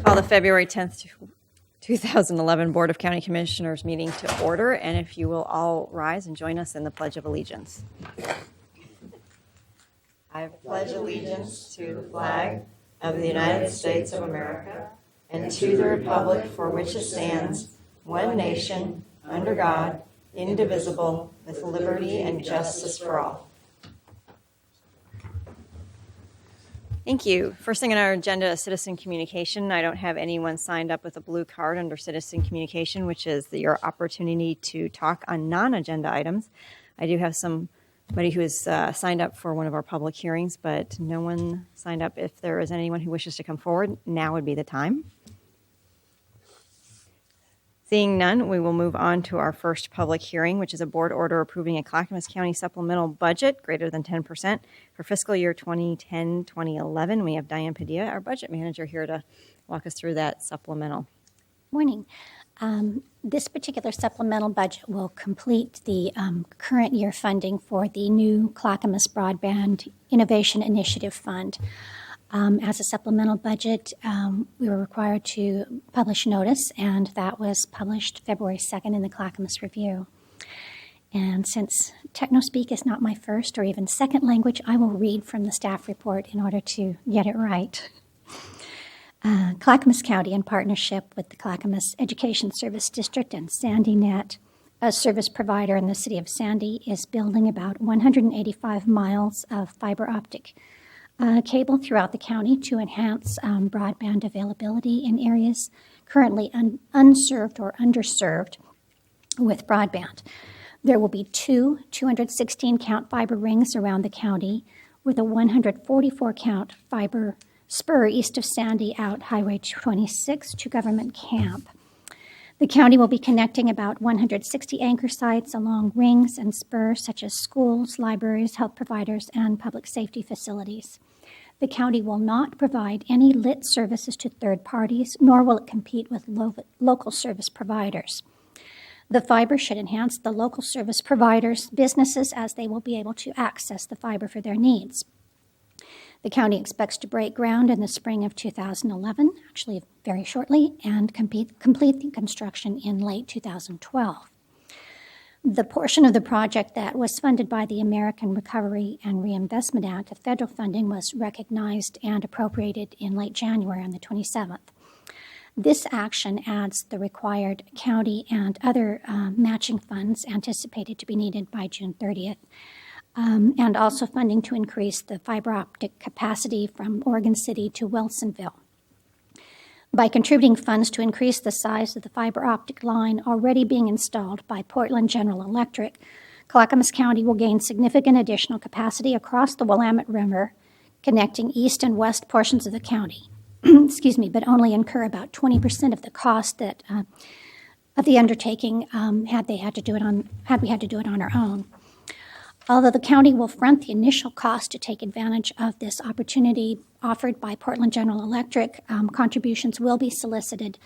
Call the February 10th, 2011 Board of County Commissioners meeting to order, and if you will all rise and join us in the Pledge of Allegiance. I pledge allegiance to the flag of the United States of America and to the republic for which it stands, one nation, under God, indivisible, with liberty and justice for all. Thank you. First thing on our agenda is citizen communication. I don't have anyone signed up with a blue card under citizen communication, which is your opportunity to talk on non-agenda items. I do have somebody who has signed up for one of our public hearings, but no one signed up. If there is anyone who wishes to come forward, now would be the time. Seeing none, we will move on to our first public hearing, which is a board order approving a Clackamas County supplemental budget greater than 10% for fiscal year 2010-2011. We have Diane Padilla, our budget manager, here to walk us through that supplemental. Morning. This particular supplemental budget will complete the current year funding for the new Clackamas Broadband Innovation Initiative Fund. As a supplemental budget, we were required to publish notice, and that was published February 2nd in the Clackamas Review. And since TechnoSpeak is not my first or even second language, I will read from the staff report in order to get it right. Clackamas County, in partnership with the Clackamas Education Service District and SandyNet, a service provider in the city of Sandy, is building about 185 miles of fiber optic cable throughout the county to enhance broadband availability in areas currently unserved or underserved with broadband. There will be two 216-count fiber rings around the county with a 144-count fiber spur east of Sandy out Highway 26 to Government Camp. The county will be connecting about 160 anchor sites along rings and spurs such as schools, libraries, health providers, and public safety facilities. The county will not provide any lit services to third parties, nor will it compete with local service providers. The fiber should enhance the local service providers' businesses as they will be able to access the fiber for their needs. The county expects to break ground in the spring of 2011, actually very shortly, and complete the construction in late 2012. The portion of the project that was funded by the American Recovery and Reinvestment Act of federal funding was recognized and appropriated in late January on the 27th. This action adds the required county and other matching funds anticipated to be needed by June 30th, and also funding to increase the fiber optic capacity from Oregon City to Wilsonville. By contributing funds to increase the size of the fiber optic line already being installed by Portland General Electric, Clackamas County will gain significant additional capacity across the Willamette River, connecting east and west portions of the county. But only incur about 20% of the cost that undertaking had we had to do it on our own. Although the county will front the initial cost to take advantage of this opportunity offered by Portland General Electric, contributions will be solicited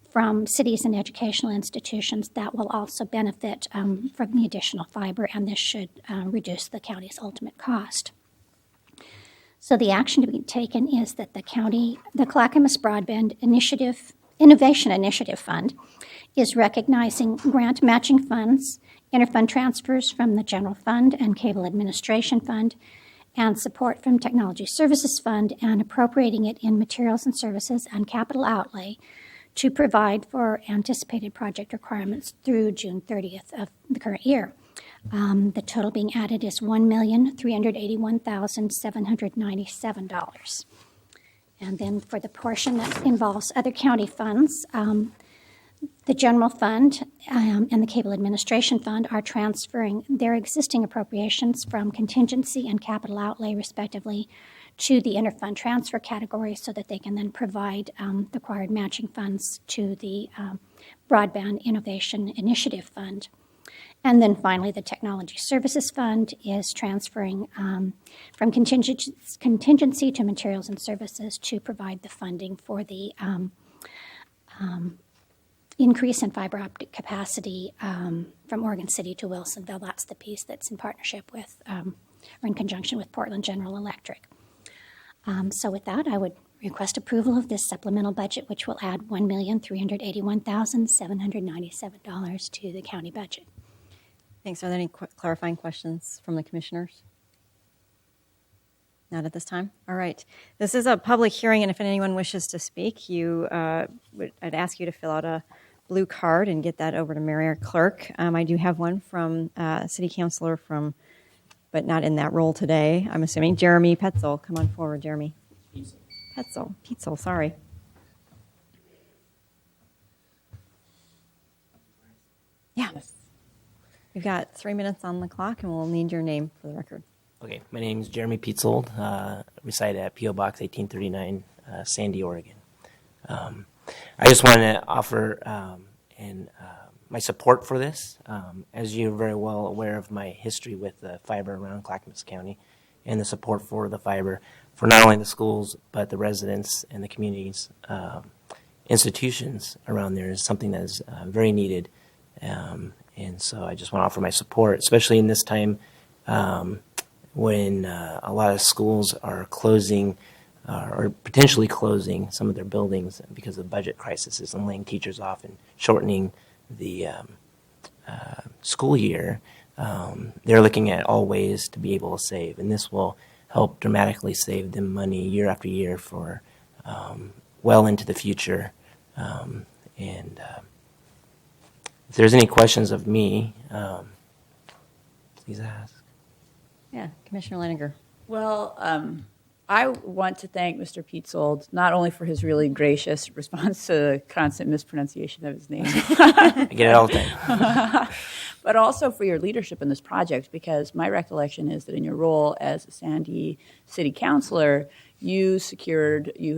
from cities and educational institutions that will also benefit from the additional fiber, and this should reduce the county's ultimate cost. So the action to be taken is that the Clackamas Broadband Innovation Initiative Fund is recognizing grant matching funds, interfund transfers from the General Fund and Cable Administration Fund, and support from Technology Services Fund, and appropriating it in materials and services and capital outlay to provide for anticipated project requirements through June 30th of the current year. The total being added is $1,381,797. And then for the portion that involves other county funds, the General Fund and the Cable Administration Fund are transferring their existing appropriations from contingency and capital outlay, respectively, to the interfund transfer category so that they can then provide the required matching funds to the Broadband Innovation Initiative Fund. And then finally, the Technology Services Fund is transferring from contingency to materials and services to provide the funding for the increase in fiber optic capacity from Oregon City to Wilsonville. That's the piece that's in partnership with, or in conjunction with Portland General Electric. So with that, I would request approval of this supplemental budget, which will add $1,381,797 to the county budget. Thanks. Are there any clarifying questions from the commissioners? Not at this time. All right. This is a public hearing, and if anyone wishes to speak, I'd ask you to fill out a blue card and get that over to Mary, our clerk. I do have one from City Councilor but not in that role today, I'm assuming. Jeremy Petzel. Come on forward, Jeremy. Petzel, sorry. Yeah. Yes. We've got 3 minutes on the clock, and we'll need your name for the record. Okay, my name is Jeremy Petzold, reside at P.O. Box 1839, Sandy, Oregon. I just wanted to offer my support for this. As you're very well aware of my history with the fiber around Clackamas County and the support for the fiber for not only the schools but the residents and the communities, institutions around there is something that is very needed. And so I just want to offer my support, especially in this time when a lot of schools are closing or potentially closing some of their buildings because of the budget crisis and laying teachers off and shortening the school year. They're looking at all ways to be able to save, and this will help dramatically save them money year after year for well into the future. If there's any questions of me, please ask. Yeah, Commissioner Leininger. Well, I want to thank Mr. Petzold not only for his really gracious response to the constant mispronunciation of his name, I get it all the time, but also for your leadership in this project, because my recollection is that in your role as a Sandy City Councilor, you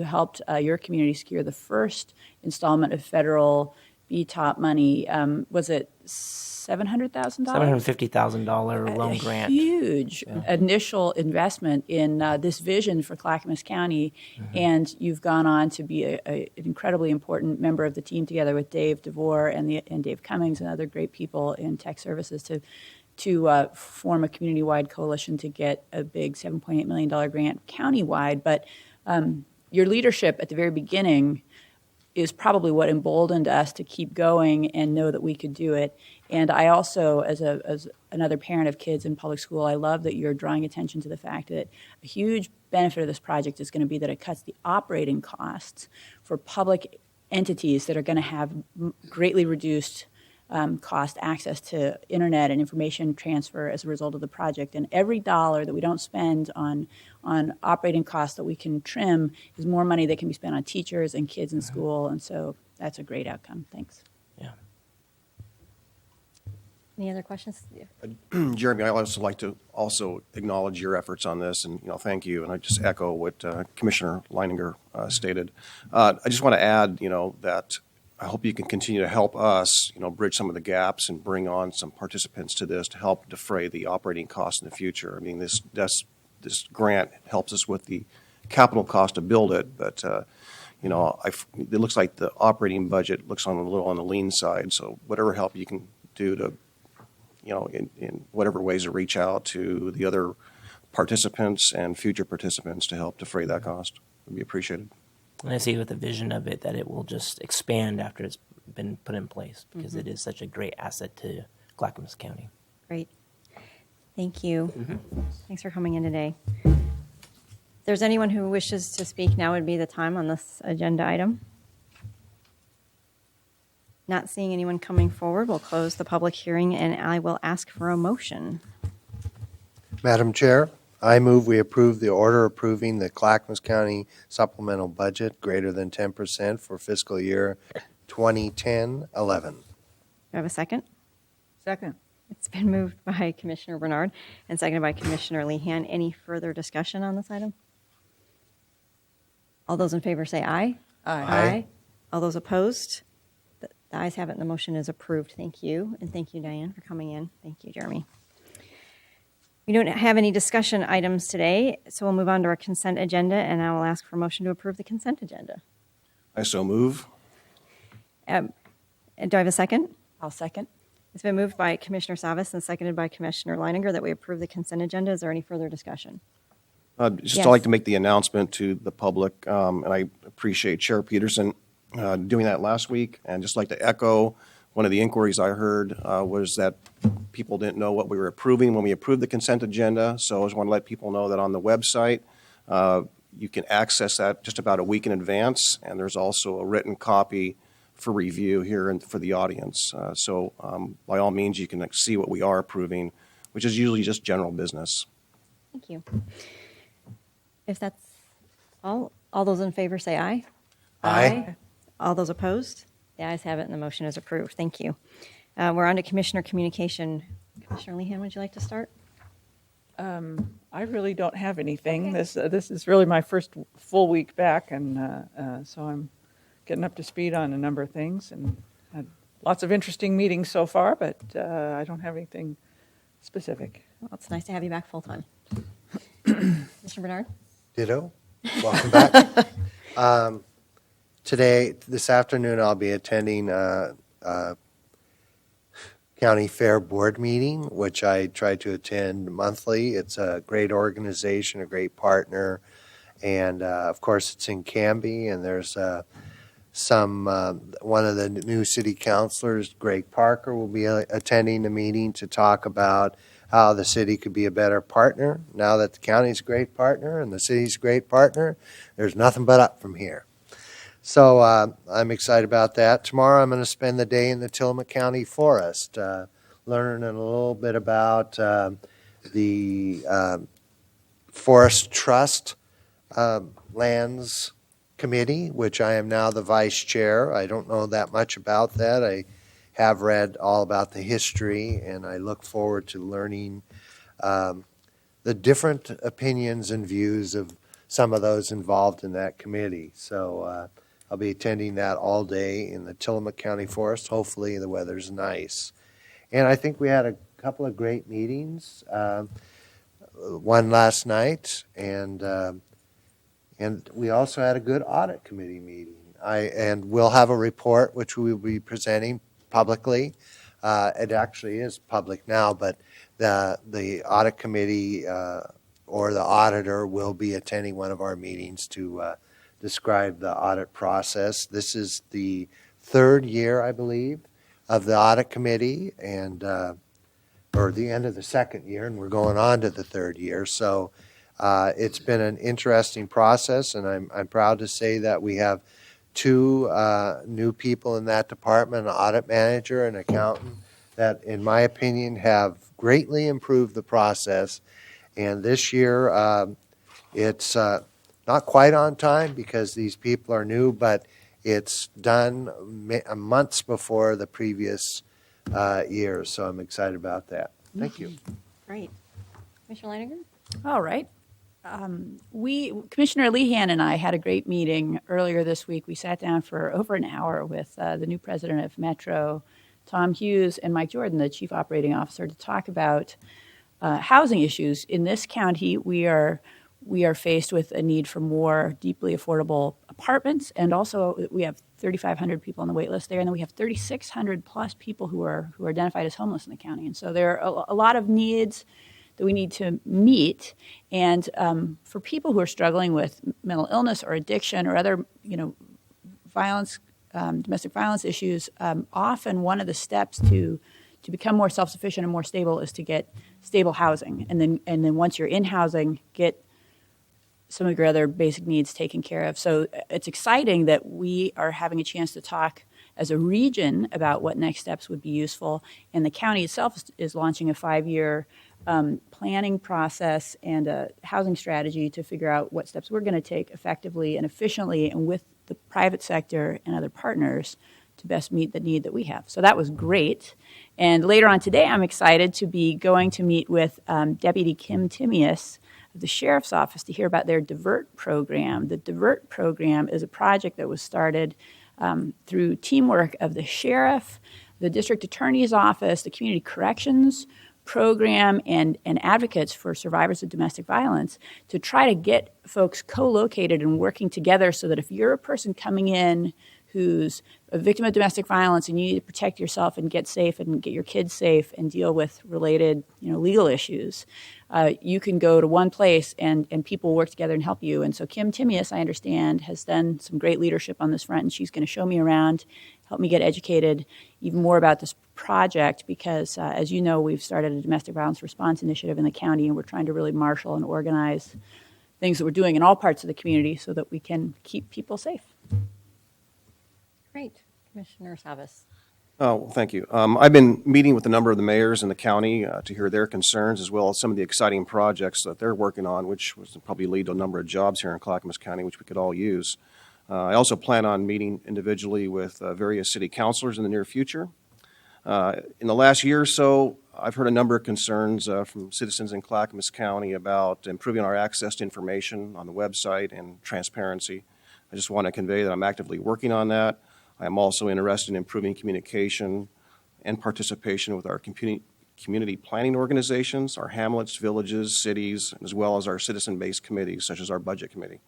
helped your community secure the first installment of federal BTOP money. Was it $700,000? $750,000 loan grant. Huge initial investment in this vision for Clackamas County, and you've gone on to be an incredibly important member of the team together with Dave DeVore and Dave Cummings and other great people in tech services to form a community-wide coalition to get a big $7.8 million grant countywide. But your leadership at the very beginning is probably what emboldened us to keep going and know that we could do it. And I also, as another parent of kids in public school, I love that you're drawing attention to the fact that a huge benefit of this project is going to be that it cuts the operating costs for public entities that are going to have greatly reduced cost access to internet and information transfer as a result of the project. And every dollar that we don't spend on operating costs that we can trim is more money that can be spent on teachers and kids in school. And so that's a great outcome. Thanks. Yeah. Any other questions? Jeremy, I'd also like to acknowledge your efforts on this, and thank you. And I just echo what Commissioner Leininger stated. I just want to add, that I hope you can continue to help us, bridge some of the gaps and bring on some participants to this to help defray the operating costs in the future. I mean, this grant helps us with the capital cost to build it, but it looks like the operating budget looks a little on the lean side. So whatever help you can do to, in whatever ways to reach out to the other participants and future participants to help defray that cost would be appreciated. And I see with the vision of it that it will just expand after it's been put in place because it is such a great asset to Clackamas County. Great. Thank you. Thanks for coming in today. If there's anyone who wishes to speak, now would be the time on this agenda item. Not seeing anyone coming forward, we'll close the public hearing and I will ask for a motion. Madam Chair, I move we approve the order approving the Clackamas County supplemental budget greater than 10% for fiscal year 2010-11. Do I have a second? Second. It's been moved by Commissioner Bernard and seconded by Commissioner Lehan. Any further discussion on this item? All those in favor say aye. Aye. All those opposed? The ayes have it and the motion is approved. Thank you. And thank you, Diane, for coming in. Thank you, Jeremy. We don't have any discussion items today, so we'll move on to our consent agenda, and I will ask for a motion to approve the consent agenda. I so move. Do I have a second? I'll second. It's been moved by Commissioner Savas and seconded by Commissioner Leininger that we approve the consent agenda. Is there any further discussion? Just Yes. I'd like to make the announcement to the public, and I appreciate Chair Peterson doing that last week, and just like to echo one of the inquiries I heard was that people didn't know what we were approving when we approved the consent agenda. So I just want to let people know that on the website, you can access that just about a week in advance, and there's also a written copy for review here and for the audience. So by all means, you can see what we are approving, which is usually just general business. Thank you. If that's all those in favor say aye. Aye. All those opposed? The ayes have it and the motion is approved. Thank you. We're on to Commissioner Communication. Commissioner Lehan, would you like to start? I really don't have anything. This is really my first full week back, and so I'm getting up to speed on a number of things, and had lots of interesting meetings so far, but I don't have anything specific. Well, it's nice to have you back full time. Mr. Bernard? Ditto. Welcome back. This afternoon, I'll be attending a county fair board meeting, which I try to attend monthly. It's a great organization, a great partner, and of course, it's in Canby, and there's one of the new city councilors, Greg Parker, will be attending the meeting to talk about how the city could be a better partner. Now that the county's a great partner and the city's a great partner, there's nothing but up from here. So I'm excited about that. Tomorrow I'm going to spend the day in the Tillamook County Forest, learning a little bit about the Forest Trust Lands Committee, which I am now the vice chair. I don't know that much about that. I have read all about the history, and I look forward to learning the different opinions and views of some of those involved in that committee. So I'll be attending that all day in the Tillamook County Forest. Hopefully the weather's nice. And I think we had a couple of great meetings, one last night, and we also had a good audit committee meeting. And we'll have a report which we will be presenting publicly. It actually is public now, but the audit committee or the auditor will be attending one of our meetings to describe the audit process. This is the third year, I believe, of the audit committee, and or the end of the second year, and we're going on to the third year. So it's been an interesting process, and I'm proud to say that we have two new people in that department, an audit manager and accountant, that, in my opinion, have greatly improved the process. And this year, it's not quite on time because these people are new, but it's done months before the previous years. So I'm excited about that. Thank you. Great. Commissioner Leininger? All right. Commissioner Lehan and I had a great meeting earlier this week. We sat down for over an hour with the new president of Metro, Tom Hughes, and Mike Jordan, the chief operating officer, to talk about housing issues. In this county, we are faced with a need for more deeply affordable apartments, and also we have 3,500 people on the wait list there, and then we have 3,600 plus people who are identified as homeless in the county. And so there are a lot of needs that we need to meet. And for people who are struggling with mental illness or addiction or other, violence, domestic violence issues, often one of the steps to become more self-sufficient and more stable is to get stable housing. And then once you're in housing, get some of your other basic needs taken care of. So it's exciting that we are having a chance to talk as a region about what next steps would be useful. And the county itself is launching a 5-year planning process and a housing strategy to figure out what steps we're going to take effectively and efficiently and with the private sector and other partners to best meet the need that we have. So that was great. And later on today, I'm excited to be going to meet with Deputy Kim Timius of the Sheriff's Office to hear about their DIVERT program. The DIVERT program is a project that was started through teamwork of the sheriff, the district attorney's office, the community corrections program, and advocates for survivors of domestic violence to try to get folks co-located and working together so that if you're a person coming in who's a victim of domestic violence and you need to protect yourself and get safe and get your kids safe and deal with related legal issues, you can go to one place and people work together and help you. And so Kim Timius, I understand, has done some great leadership on this front, and she's going to show me around, help me get educated even more about this project because, as you know, we've started a domestic violence response initiative in the county, and we're trying to really marshal and organize things that we're doing in all parts of the community so that we can keep people safe. Great. Commissioner Savas. Oh, well, thank you. I've been meeting with a number of the mayors in the county to hear their concerns as well as some of the exciting projects that they're working on, which will probably lead to a number of jobs here in Clackamas County, which we could all use. I also plan on meeting individually with various city councilors in the near future. In the last year or so, I've heard a number of concerns from citizens in Clackamas County about improving our access to information on the website and transparency. I just want to convey that I'm actively working on that. I am also interested in improving communication and participation with our community planning organizations, our hamlets, villages, cities, as well as our citizen-based committees, such as our budget committee.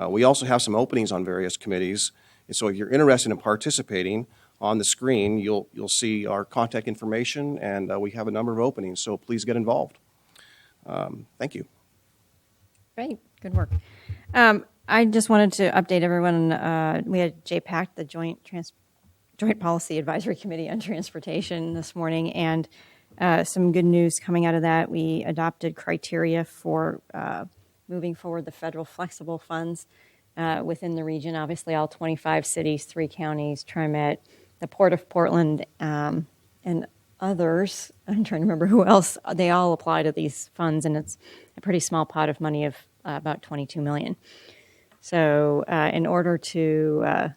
We also have some openings on various committees, and so if you're interested in participating, on the screen you'll see our contact information, and we have a number of openings, so please get involved. Thank you. Great. Good work. I just wanted to update everyone. We had JPAC, the Joint Policy Advisory Committee on Transportation this morning, and some good news coming out of that. We adopted criteria for moving forward the federal flexible funds within the region. Obviously, all 25 cities, 3 counties, TriMet, the Port of Portland, and others. I'm trying to remember who else. They all apply to these funds, and it's a pretty small pot of money of about $22 million. So in order to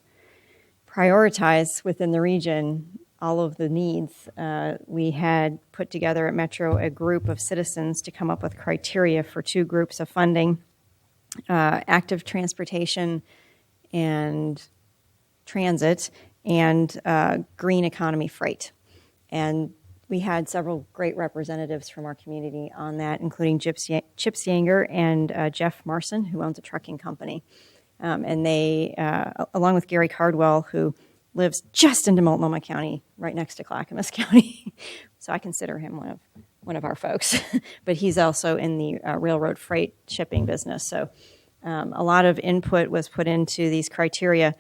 prioritize within the region all of the needs, we had put together at Metro a group of citizens to come up with criteria for 2 groups of funding, active transportation and transit, and green economy freight. And we had several great representatives from our community on that, including Chip Yanger and Jeff Marson, who owns a trucking company. And they, along with Gary Cardwell, who lives just into Multnomah County, right next to Clackamas County. So I consider him one of our folks. But he's also in the railroad freight shipping business. So a lot of input was put into these criteria,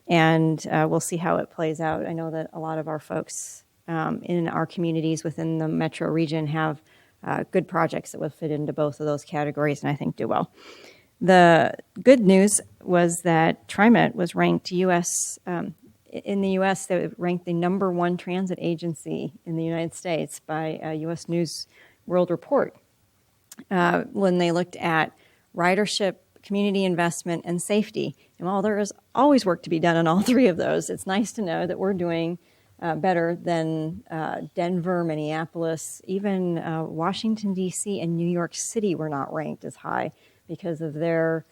and we'll see how it plays out. I know that a lot of our folks in our communities within the metro region have good projects that will fit into both of those categories, and I think do well. The good news was that TriMet was ranked in the U.S., they ranked the #1 transit agency in the United States by U.S. News World Report when they looked at ridership, community investment, and safety. And while there is always work to be done on all 3 of those, it's nice to know that we're doing better than Denver, Minneapolis, even Washington, D.C., and New York City were not ranked as high because of their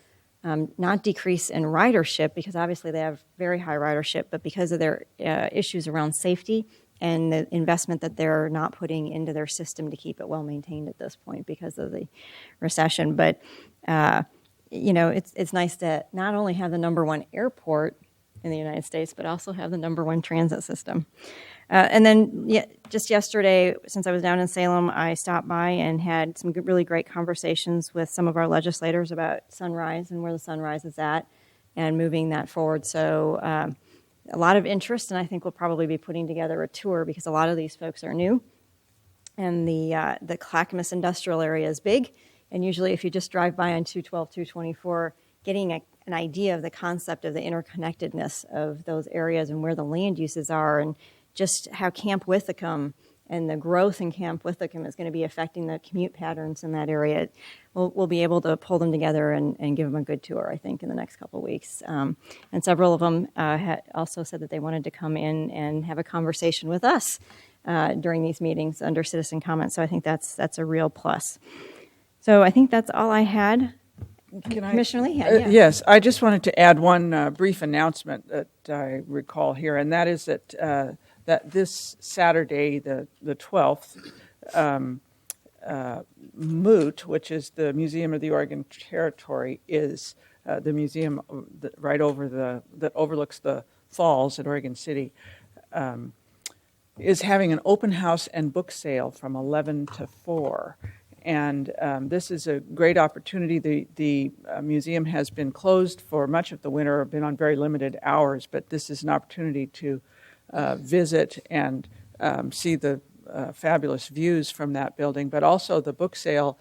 not decrease in ridership, because obviously they have very high ridership, but because of their issues around safety and the investment that they're not putting into their system to keep it well maintained at this point because of the recession. But, it's nice to not only have the number one airport in the United States, but also have the number one transit system. And then just yesterday, since I was down in Salem, I stopped by and had some really great conversations with some of our legislators about Sunrise and where the Sunrise is at and moving that forward. So a lot of interest, and I think we'll probably be putting together a tour because a lot of these folks are new. And the Clackamas industrial area is big. And usually if you just drive by on 212, 224, getting an idea of the concept of the interconnectedness of those areas and where the land uses are, and just how Camp Withicum and the growth in Camp Withicum is going to be affecting the commute patterns in that area. We'll be able to pull them together and give them a good tour, I think, in the next couple of weeks. And several of them also said that they wanted to come in and have a conversation with us during these meetings under citizen comment. So I think that's a real plus. So I think that's all I had. Commissioner Leahy. Yes, I just wanted to add one brief announcement that I recall here, and that is that this Saturday, the 12th, MOOT, which is the Museum of the Oregon Territory, is the museum right over that overlooks the falls at Oregon City, is having an open house and book sale from 11 to 4. And this is a great opportunity. The museum has been closed for much of the winter, been on very limited hours, but this is an opportunity to visit and see the fabulous views from that building. But also the book sale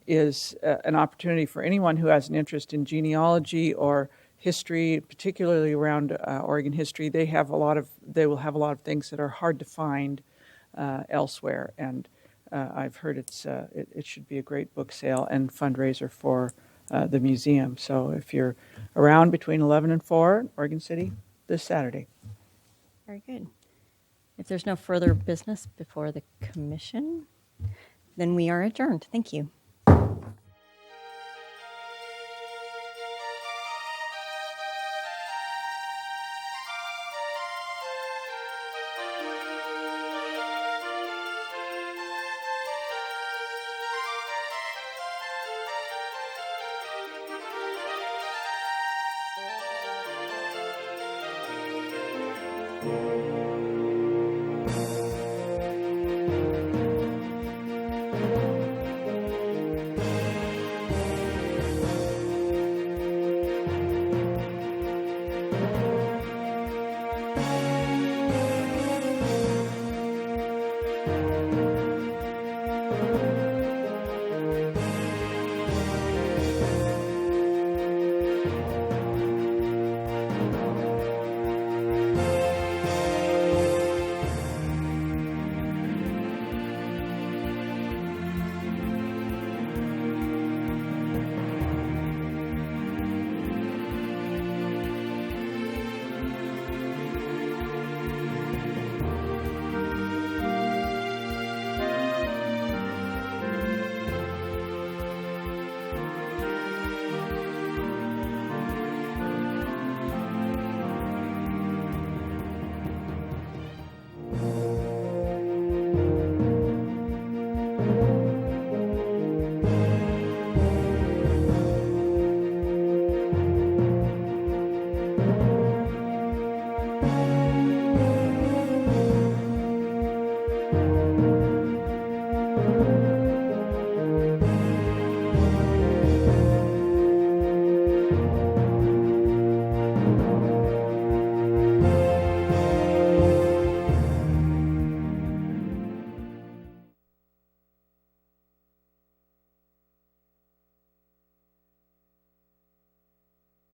is an opportunity for anyone who has an interest in genealogy or history, particularly around Oregon history. They will have a lot of things that are hard to find elsewhere. And I've heard it should be a great book sale and fundraiser for the museum. So if you're around between 11 and 4, Oregon City, this Saturday. Very good. If there's no further business before the commission, then we are adjourned. Thank you.